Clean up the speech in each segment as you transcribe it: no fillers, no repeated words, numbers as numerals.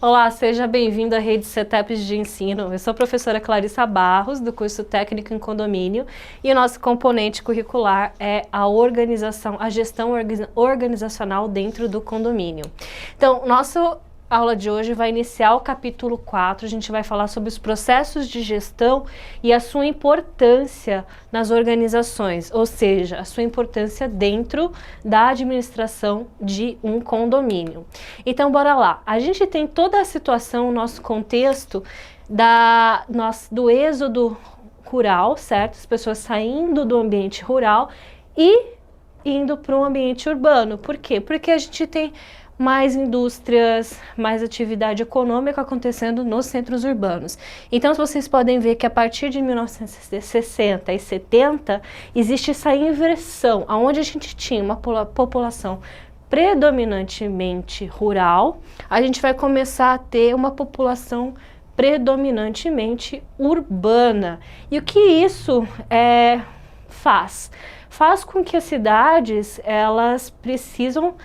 Olá, seja bem-vindo à Rede CETEPs de Ensino. Eu sou a professora Clarissa Barros, do curso Técnico em Condomínio, e o nosso componente curricular é a organização, a gestão organizacional dentro do condomínio. Então, nossa aula de hoje vai iniciar o capítulo 4, a gente vai falar sobre os processos de gestão e a sua importância nas organizações, ou seja, a sua importância dentro da administração de um condomínio. Então, bora lá. A gente tem toda a situação, o nosso contexto do êxodo rural, certo? As pessoas saindo do ambiente rural e indo para um ambiente urbano. Por quê? Porque a gente tem mais indústrias, mais atividade econômica acontecendo nos centros urbanos. Então, vocês podem ver que a partir de 1960 e 70, existe essa inversão, onde a gente tinha uma população predominantemente rural, a gente vai começar a ter uma população predominantemente urbana. E o que isso faz? Faz com que as cidades, elas precisam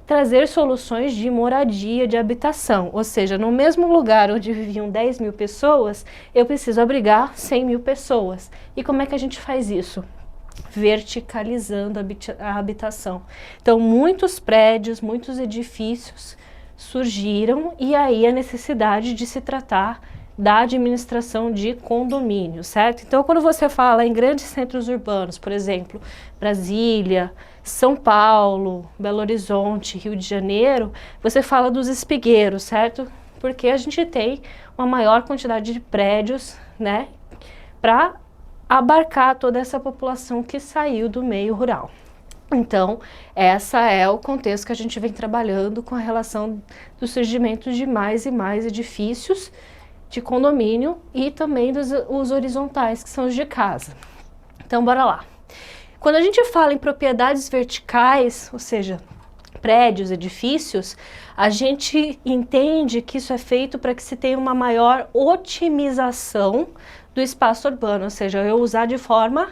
trazer soluções de moradia, de habitação, ou seja, no mesmo lugar onde viviam 10 mil pessoas, eu preciso abrigar 100 mil pessoas. E como é que a gente faz isso? Verticalizando a habitação. Então, muitos prédios, muitos edifícios surgiram e aí a necessidade de se tratar da administração de condomínio, certo? Então, quando você fala em grandes centros urbanos, por exemplo, Brasília, São Paulo, Belo Horizonte, Rio de Janeiro, você fala dos espigueiros, certo? Porque a gente tem uma maior quantidade de prédios, né, para abarcar toda essa população que saiu do meio rural. Então, esse é o contexto que a gente vem trabalhando com a relação do surgimento de mais e mais edifícios de condomínio e também os horizontais, que são os de casa. Então, bora lá. Quando a gente fala em propriedades verticais, ou seja, prédios, edifícios, a gente entende que isso é feito para que se tenha uma maior otimização do espaço urbano, ou seja, eu usar de forma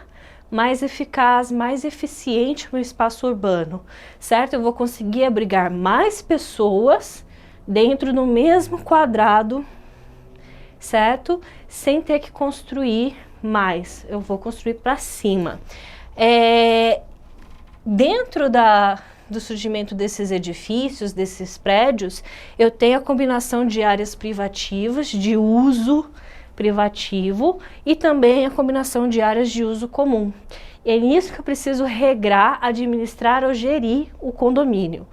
mais eficaz, mais eficiente o espaço urbano, certo? Eu vou conseguir abrigar mais pessoas dentro do mesmo quadrado, certo? Sem ter que construir mais, eu vou construir para cima. Dentro do surgimento desses edifícios, desses prédios, eu tenho a combinação de áreas privativas, de uso privativo, e também a combinação de áreas de uso comum. E é nisso que eu preciso regrar, administrar ou gerir o condomínio.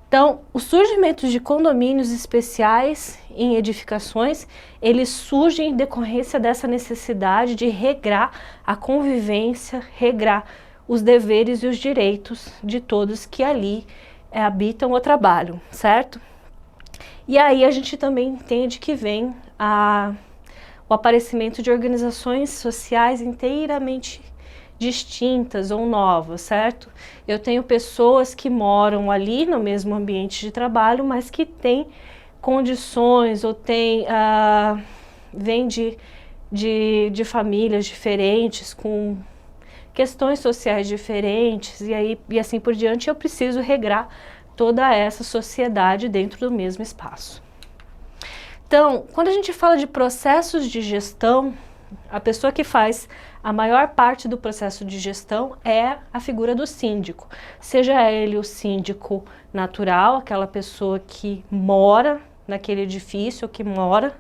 Então, os surgimentos de condomínios especiais em edificações, eles surgem em decorrência dessa necessidade de regrar a convivência, regrar os deveres e os direitos de todos que ali habitam ou trabalham, certo? E aí a gente também entende que vem o aparecimento de organizações sociais inteiramente distintas ou novas, certo? Eu tenho pessoas que moram ali no mesmo ambiente de trabalho, mas que têm condições ou vêm de famílias diferentes, com questões sociais diferentes, e assim por diante. Eu preciso regrar toda essa sociedade dentro do mesmo espaço. Então, quando a gente fala de processos de gestão, a pessoa que faz a maior parte do processo de gestão é a figura do síndico. Seja ele o síndico natural, aquela pessoa que mora naquele edifício, que mora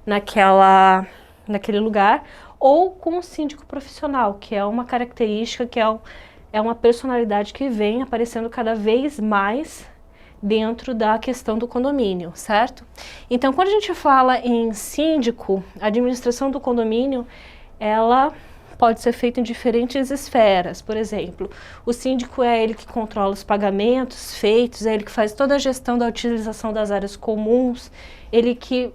naquele lugar, ou com o síndico profissional, que é uma característica, que é uma personalidade que vem aparecendo cada vez mais dentro da questão do condomínio, certo? Então, quando a gente fala em síndico, a administração do condomínio, ela pode ser feita em diferentes esferas. Por exemplo, o síndico é ele que controla os pagamentos feitos, é ele que faz toda a gestão da utilização das áreas comuns, ele que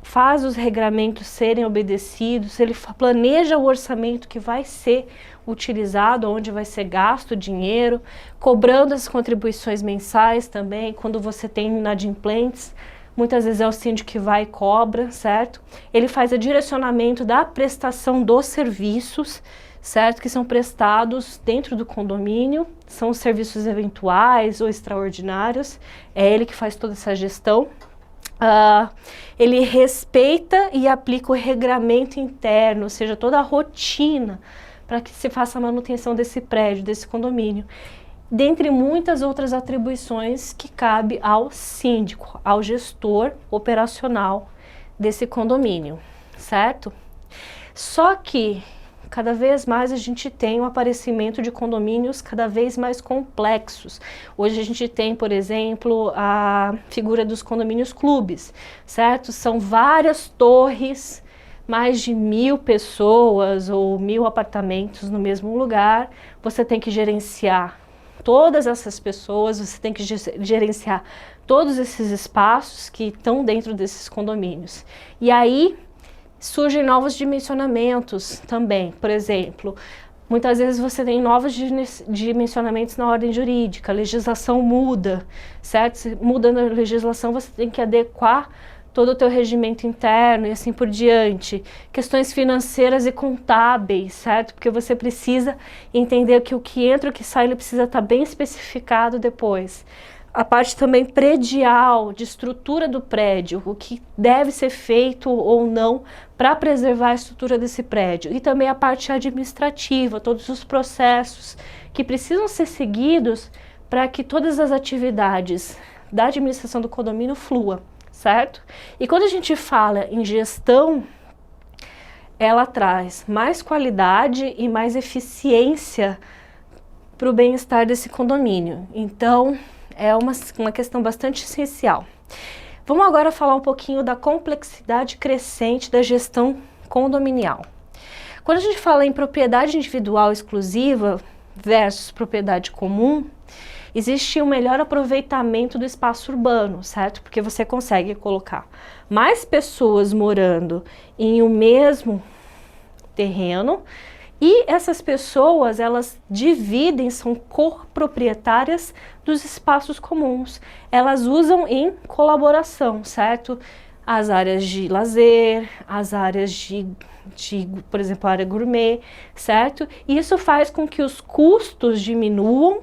faz os regramentos serem obedecidos, ele planeja o orçamento que vai ser utilizado, onde vai ser gasto o dinheiro, cobrando as contribuições mensais também. Quando você tem inadimplentes, muitas vezes é o síndico que vai e cobra, certo? Ele faz o direcionamento da prestação dos serviços, certo? Que são prestados dentro do condomínio, são os serviços eventuais ou extraordinários, é ele que faz toda essa gestão. ele respeita e aplica o regramento interno, ou seja, toda a rotina para que se faça a manutenção desse prédio, desse condomínio, dentre muitas outras atribuições que cabe ao síndico, ao gestor operacional desse condomínio, certo? Só que cada vez mais a gente tem o aparecimento de condomínios cada vez mais complexos. Hoje a gente tem, por exemplo, a figura dos condomínios clubes, certo? São várias torres, mais de 1000 pessoas ou 1000 apartamentos no mesmo lugar. Você tem que gerenciar todas essas pessoas, você tem que gerenciar todos esses espaços que estão dentro desses condomínios. E aí surgem novos dimensionamentos também. Por exemplo, muitas vezes você tem novos dimensionamentos na ordem jurídica, a legislação muda, certo? Se muda na legislação, você tem que adequar todo o teu regimento interno e assim por diante. Questões financeiras e contábeis, certo? Porque você precisa entender que o que entra e o que sai, ele precisa estar bem especificado depois. A parte também predial, de estrutura do prédio, o que deve ser feito ou não para preservar a estrutura desse prédio. E também a parte administrativa, todos os processos que precisam ser seguidos para que todas as atividades da administração do condomínio fluam, certo? E quando a gente fala em gestão, ela traz mais qualidade e mais eficiência para o bem-estar desse condomínio. Então, é uma questão bastante essencial. Vamos agora falar um pouquinho da complexidade crescente da gestão condominial. Quando a gente fala em propriedade individual exclusiva versus propriedade comum, existe um melhor aproveitamento do espaço urbano, certo? Porque você consegue colocar mais pessoas morando em um mesmo terreno, e essas pessoas, elas dividem, são coproprietárias dos espaços comuns. Elas usam em colaboração, certo? As áreas de lazer, as áreas por exemplo, a área gourmet, certo? E isso faz com que os custos diminuam,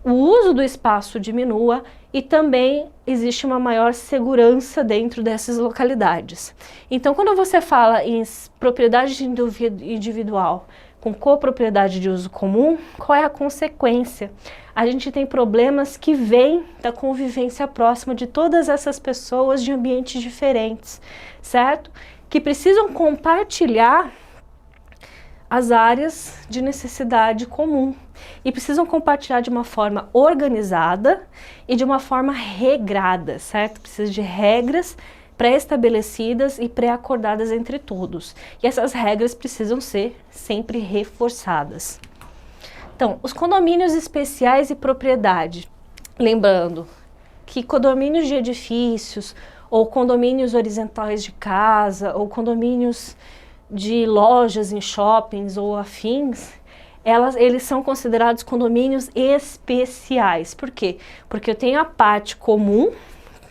o uso do espaço diminua e também existe uma maior segurança dentro dessas localidades. Então, quando você fala em propriedade individual com copropriedade de uso comum, qual é a consequência? A gente tem problemas que vêm da convivência próxima de todas essas pessoas de ambientes diferentes, certo? Que precisam compartilhar as áreas de necessidade comum e precisam compartilhar de uma forma organizada e de uma forma regrada, certo? Precisa de regras pré-estabelecidas e pré-acordadas entre todos. E essas regras precisam ser sempre reforçadas. Então, os condomínios especiais e propriedade. Lembrando que condomínios de edifícios, ou condomínios horizontais de casa, ou condomínios de lojas em shoppings ou afins, eles são considerados condomínios especiais. Por quê? Porque eu tenho a parte comum,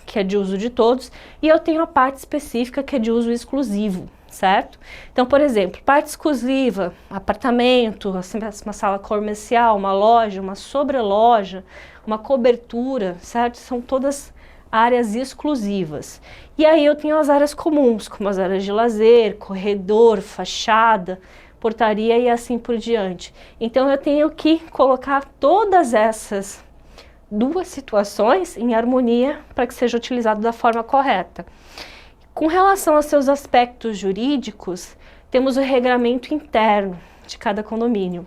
que é de uso de todos, e eu tenho a parte específica que é de uso exclusivo, certo? Então, por exemplo, parte exclusiva, apartamento, uma sala comercial, uma loja, uma sobreloja, uma cobertura, certo? São todas áreas exclusivas. E aí eu tenho as áreas comuns, como as áreas de lazer, corredor, fachada, portaria e assim por diante. Então eu tenho que colocar todas essas duas situações em harmonia para que seja utilizado da forma correta. Com relação aos seus aspectos jurídicos, temos o regramento interno de cada condomínio.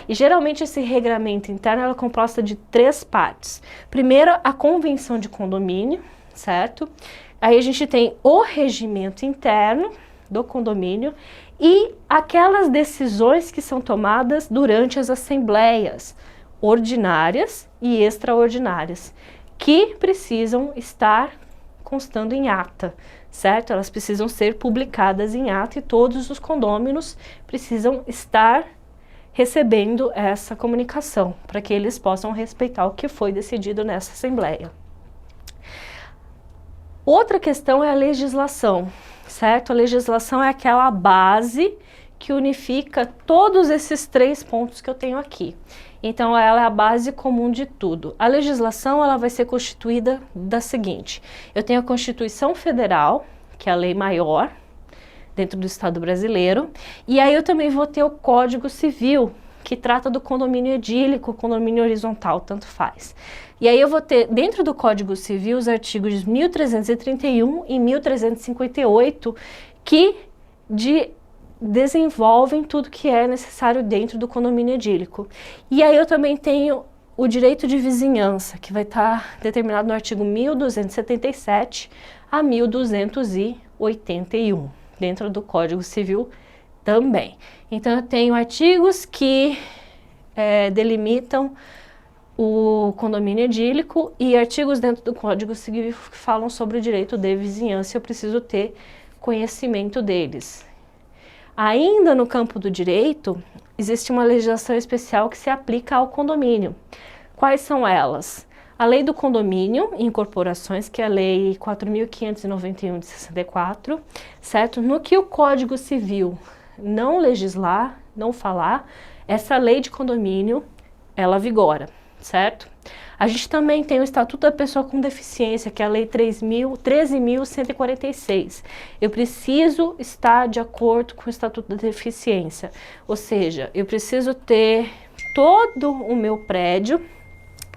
E geralmente esse regramento interno é composto de 3 partes. Primeiro, a convenção de condomínio, certo? Aí a gente tem o regimento interno do condomínio e aquelas decisões que são tomadas durante as assembleias ordinárias e extraordinárias, que precisam estar constando em ata, certo? Elas precisam ser publicadas em ata e todos os condôminos precisam estar recebendo essa comunicação, para que eles possam respeitar o que foi decidido nessa assembleia. Outra questão é a legislação, certo? A legislação é aquela base que unifica todos esses 3 pontos que eu tenho aqui. Então, ela é a base comum de tudo. A legislação, ela vai ser constituída da seguinte: eu tenho a Constituição Federal, que é a lei maior dentro do Estado brasileiro, e aí eu também vou ter o Código Civil, que trata do condomínio edílico, condomínio horizontal, tanto faz. E aí eu vou ter, dentro do Código Civil, os artigos 1331 e 1358, que desenvolvem tudo que é necessário dentro do condomínio edílico. E aí eu também tenho o direito de vizinhança, que vai estar determinado no artigo 1277 a 1281, dentro do Código Civil também. Então eu tenho artigos que delimitam o condomínio edílico e artigos dentro do Código Civil que falam sobre o direito de vizinhança. Eu preciso ter conhecimento deles. Ainda no campo do direito, existe uma legislação especial que se aplica ao condomínio. Quais são elas? A Lei do Condomínio e Incorporações, que é a Lei 4.591 de 64, certo? No que o Código Civil não legislar, não falar, essa lei de condomínio, ela vigora, certo? A gente também tem o Estatuto da Pessoa com Deficiência, que é a Lei 13.146. Eu preciso estar de acordo com o Estatuto da Deficiência, ou seja, eu preciso ter todo o meu prédio,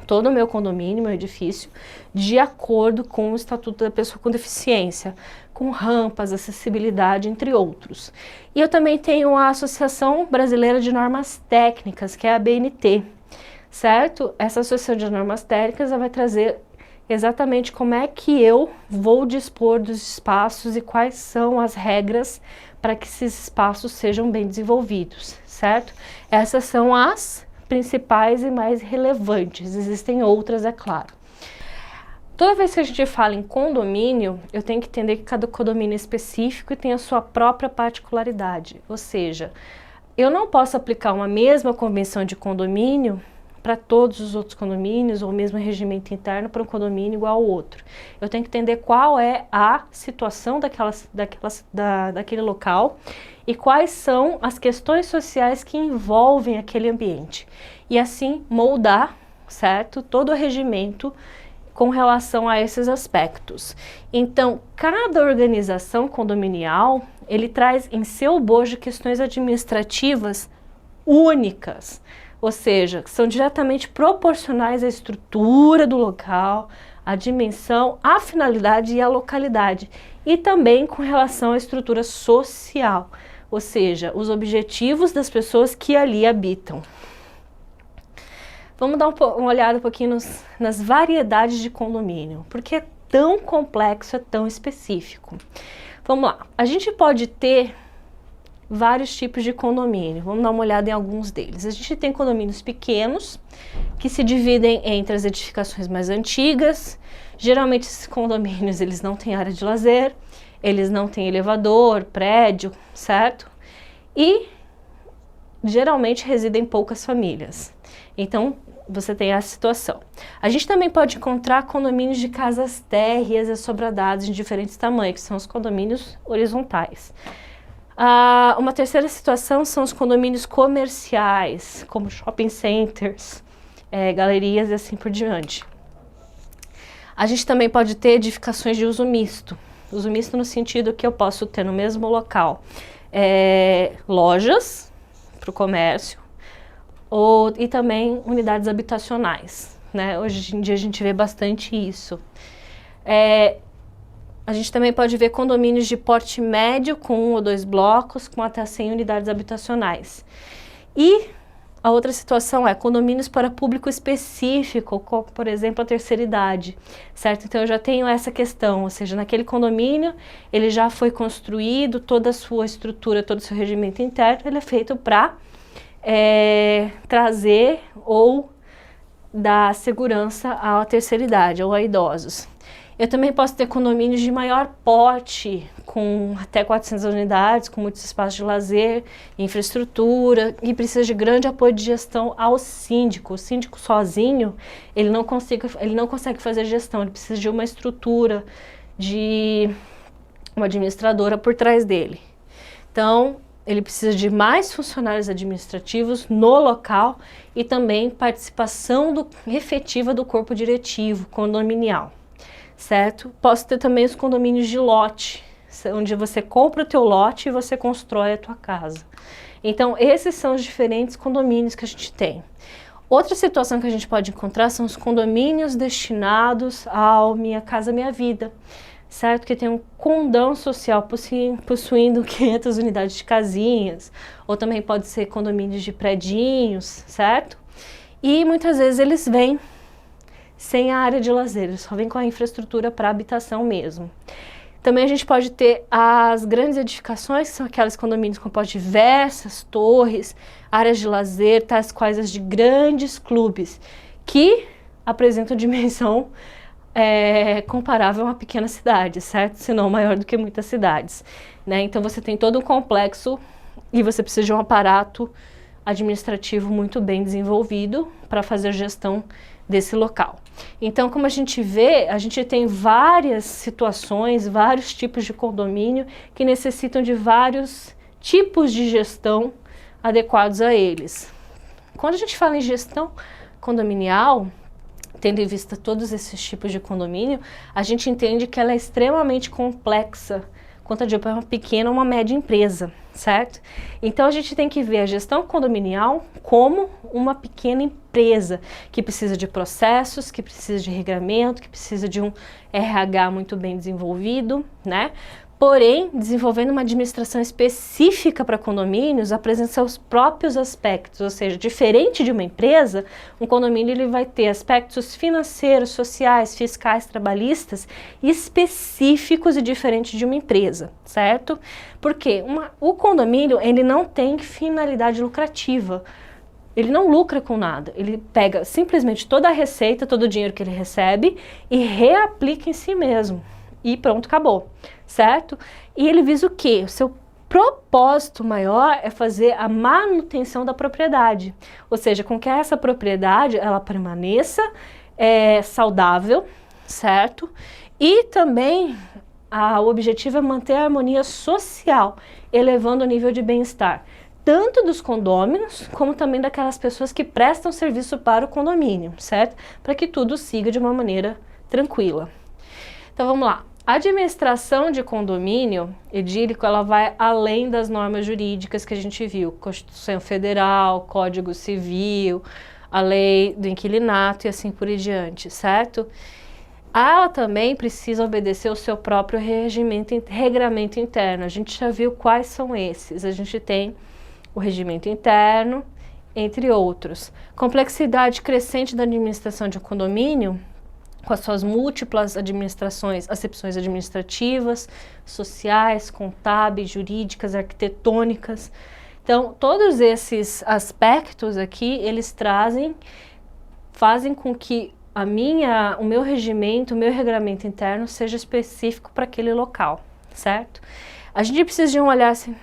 todo o meu condomínio, meu edifício, de acordo com o Estatuto da Pessoa com Deficiência, com rampas, acessibilidade, entre outros. E eu também tenho a Associação Brasileira de Normas Técnicas, que é a ABNT, certo? Essa Associação de Normas Técnicas vai trazer exatamente como é que eu vou dispor dos espaços e quais são as regras para que esses espaços sejam bem desenvolvidos, certo? Essas são as principais e mais relevantes, existem outras, é claro. Toda vez que a gente fala em condomínio, eu tenho que entender que cada condomínio é específico e tem a sua própria particularidade, ou seja, eu não posso aplicar uma mesma convenção de condomínio para todos os outros condomínios ou o mesmo regimento interno para um condomínio igual ao outro. Eu tenho que entender qual é a situação daquele local e quais são as questões sociais que envolvem aquele ambiente. E assim moldar, certo, todo o regimento com relação a esses aspectos. Então, cada organização condominial, ele traz em seu bojo questões administrativas únicas, ou seja, que são diretamente proporcionais à estrutura do local, à dimensão, à finalidade e à localidade, e também com relação à estrutura social, ou seja, os objetivos das pessoas que ali habitam. Vamos dar uma olhada um pouquinho nas variedades de condomínio, porque é tão complexo, é tão específico. Vamos lá, a gente pode ter vários tipos de condomínio, vamos dar uma olhada em alguns deles. A gente tem condomínios pequenos, que se dividem entre as edificações mais antigas. Geralmente esses condomínios, eles não têm área de lazer, eles não têm elevador, prédio, certo? E geralmente residem poucas famílias. Então, você tem essa situação. A gente também pode encontrar condomínios de casas térreas e assobradados de diferentes tamanhos, que são os condomínios horizontais. Uma terceira situação são os condomínios comerciais, como shopping centers, galerias e assim por diante. A gente também pode ter edificações de uso misto. Uso misto no sentido que eu posso ter no mesmo local lojas para o comércio e também unidades habitacionais, né? Hoje em dia a gente vê bastante isso. A gente também pode ver condomínios de porte médio com 1 ou 2 blocos com até 100 unidades habitacionais. E a outra situação é condomínios para público específico, como por exemplo a terceira idade, certo? Então eu já tenho essa questão, ou seja, naquele condomínio ele já foi construído, toda a sua estrutura, todo o seu regimento interno, ele é feito para trazer ou dar segurança à terceira idade ou a idosos. Eu também posso ter condomínios de maior porte, com até 400 unidades, com muitos espaços de lazer, infraestrutura, e precisa de grande apoio de gestão ao síndico. O síndico sozinho, ele não consegue fazer gestão, ele precisa de uma estrutura, de uma administradora por trás dele. Então, ele precisa de mais funcionários administrativos no local e também participação efetiva do corpo diretivo condominial, certo? Posso ter também os condomínios de lote, onde você compra o teu lote e você constrói a tua casa. Então, esses são os diferentes condomínios que a gente tem. Outra situação que a gente pode encontrar são os condomínios destinados ao Minha Casa Minha Vida, certo? Que tem um condão social possuindo 500 unidades de casinhas, ou também pode ser condomínios de predinhos, certo? E muitas vezes eles vêm sem a área de lazer, eles só vêm com a infraestrutura para habitação mesmo. Também a gente pode ter as grandes edificações, que são aquelas condomínios com diversas torres, áreas de lazer, tais quais as de grandes clubes, que apresentam dimensão comparável a uma pequena cidade, certo? Se não maior do que muitas cidades, né? Então você tem todo um complexo e você precisa de um aparato administrativo muito bem desenvolvido para fazer a gestão desse local. Então, como a gente vê, a gente tem várias situações, vários tipos de condomínio que necessitam de vários tipos de gestão adequados a eles. Quando a gente fala em gestão condominial, tendo em vista todos esses tipos de condomínio, a gente entende que ela é extremamente complexa quanto a uma pequena ou uma média empresa, certo? Então a gente tem que ver a gestão condominial como uma pequena empresa que precisa de processos, que precisa de regramento, que precisa de um RH muito bem desenvolvido, né? Porém, desenvolvendo uma administração específica para condomínios, apresenta seus próprios aspectos, ou seja, diferente de uma empresa, um condomínio ele vai ter aspectos financeiros, sociais, fiscais, trabalhistas específicos e diferentes de uma empresa, certo? Porque o condomínio ele não tem finalidade lucrativa. Ele não lucra com nada, ele pega simplesmente toda a receita, todo o dinheiro que ele recebe e reaplica em si mesmo. E pronto, acabou, certo? E ele visa o quê? O seu propósito maior é fazer a manutenção da propriedade, ou seja, com que essa propriedade ela permaneça saudável, certo? E também o objetivo é manter a harmonia social, elevando o nível de bem-estar, tanto dos condôminos, como também daquelas pessoas que prestam serviço para o condomínio, certo? Para que tudo siga de uma maneira tranquila. Então vamos lá. A administração de condomínio edílico, ela vai além das normas jurídicas que a gente viu, Constituição Federal, Código Civil, a lei do inquilinato e assim por diante, certo? Ela também precisa obedecer o seu próprio regramento interno. A gente já viu quais são esses. A gente tem o regimento interno, entre outros. Complexidade crescente da administração de um condomínio, com as suas múltiplas acepções administrativas, sociais, contábeis, jurídicas, arquitetônicas. Então, todos esses aspectos aqui, eles fazem com que o meu regimento, o meu regramento interno seja específico para aquele local, certo? A gente precisa de um olhar assim,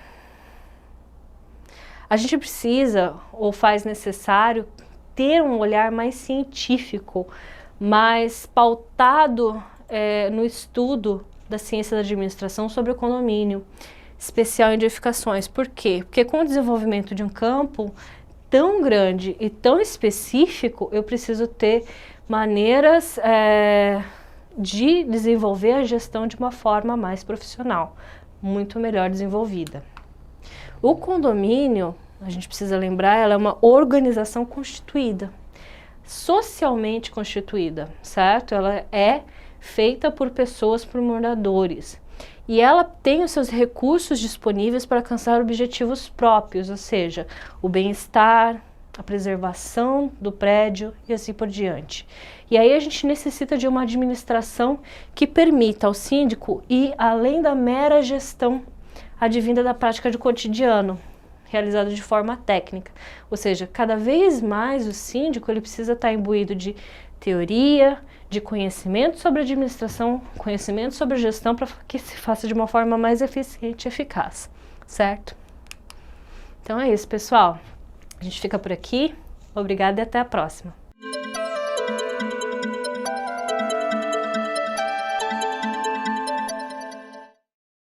a gente precisa, ou faz necessário, ter um olhar mais científico, mais pautado no estudo da ciência da administração sobre o condomínio, especial em edificações. Por quê? Porque com o desenvolvimento de um campo tão grande e tão específico, eu preciso ter maneiras de desenvolver a gestão de uma forma mais profissional, muito melhor desenvolvida. O condomínio, a gente precisa lembrar, ela é uma organização constituída, socialmente constituída, certo? Ela é feita por pessoas, por moradores. E ela tem os seus recursos disponíveis para alcançar objetivos próprios, ou seja, o bem-estar, a preservação do prédio e assim por diante. E aí a gente necessita de uma administração que permita ao síndico ir além da mera gestão advinda da prática do cotidiano, realizada de forma técnica. Ou seja, cada vez mais o síndico ele precisa estar imbuído de teoria, de conhecimento sobre administração, conhecimento sobre gestão, para que se faça de uma forma mais eficiente e eficaz, certo? Então é isso, pessoal. A gente fica por aqui. Obrigada e até a próxima.